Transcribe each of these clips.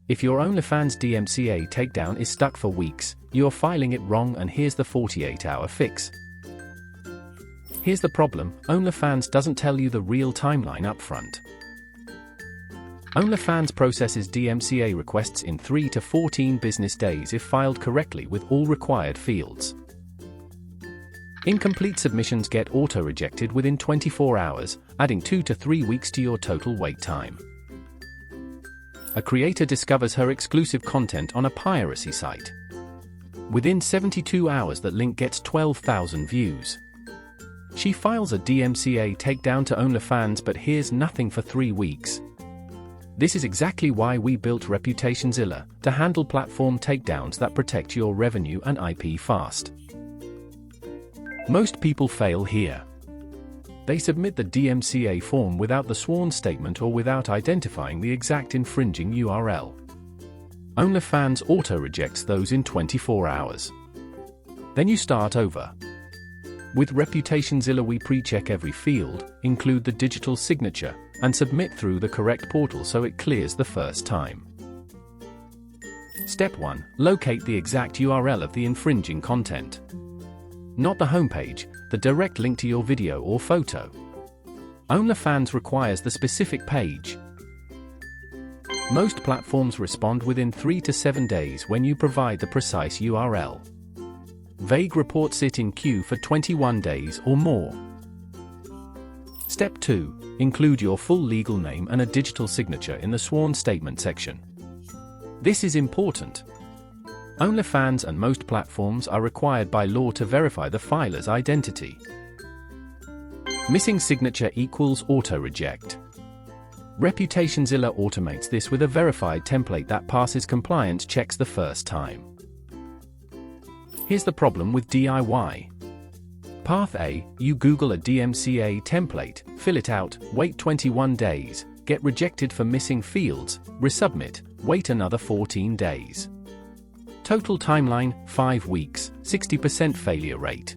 If your OnlyFans DMCA takedown is stuck for weeks, you're filing it wrong, and here's the 48-hour fix. Here's the problem: OnlyFans doesn't tell you the real timeline up front. OnlyFans processes DMCA requests in 3 to 14 business days if filed correctly with all required fields. Incomplete submissions get auto-rejected within 24 hours, adding 2 to 3 weeks to your total wait time. A creator discovers her exclusive content on a piracy site. Within 72 hours, that link gets 12,000 views. She files a DMCA takedown to OnlyFans but hears nothing for 3 weeks. This is exactly why we built ReputationZilla, to handle platform takedowns that protect your revenue and IP fast. Most people fail here. They submit the DMCA form without the sworn statement or without identifying the exact infringing URL. OnlyFans auto-rejects those in 24 hours. Then you start over. With ReputationZilla we pre-check every field, include the digital signature, and submit through the correct portal so it clears the first time. Step 1. Locate the exact URL of the infringing content. Not the homepage, the direct link to your video or photo. OnlyFans requires the specific page. Most platforms respond within 3 to 7 days when you provide the precise URL. Vague reports sit in queue for 21 days or more. Step 2. Include your full legal name and a digital signature in the sworn statement section. This is important. OnlyFans and most platforms are required by law to verify the filer's identity. Missing signature equals auto-reject. ReputationZilla automates this with a verified template that passes compliance checks the first time. Here's the problem with DIY. Path A: you Google a DMCA template, fill it out, wait 21 days, get rejected for missing fields, resubmit, wait another 14 days. Total timeline: 5 weeks, 60% failure rate.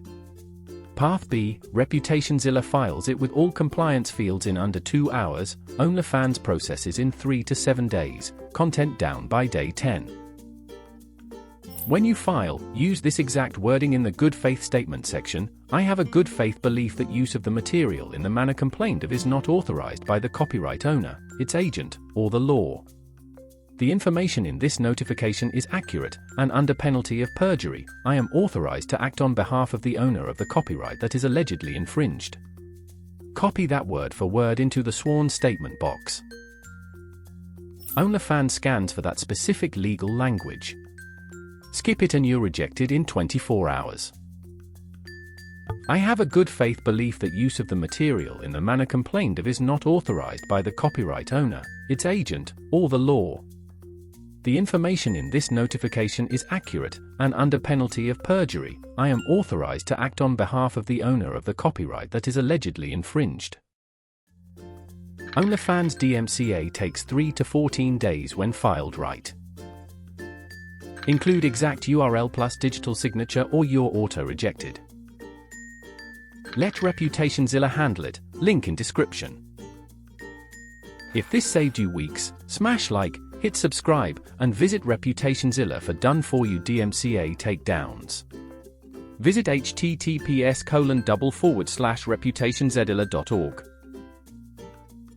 Path B: ReputationZilla files it with all compliance fields in under 2 hours, OnlyFans processes in 3 to 7 days, content down by day 10. When you file, use this exact wording in the good faith statement section: I have a good faith belief that use of the material in the manner complained of is not authorized by the copyright owner, its agent, or the law. The information in this notification is accurate, and under penalty of perjury, I am authorized to act on behalf of the owner of the copyright that is allegedly infringed. Copy that word for word into the sworn statement box. OnlyFans scans for that specific legal language. Skip it and you're rejected in 24 hours. I have a good faith belief that use of the material in the manner complained of is not authorized by the copyright owner, its agent, or the law. The information in this notification is accurate, and under penalty of perjury, I am authorized to act on behalf of the owner of the copyright that is allegedly infringed. OnlyFans DMCA takes 3 to 14 days when filed right. Include exact URL plus digital signature or you're auto-rejected. Let ReputationZilla handle it, link in description. If this saved you weeks, smash like, hit subscribe, and visit ReputationZilla for done-for-you DMCA takedowns. Visit https://reputationzilla.org.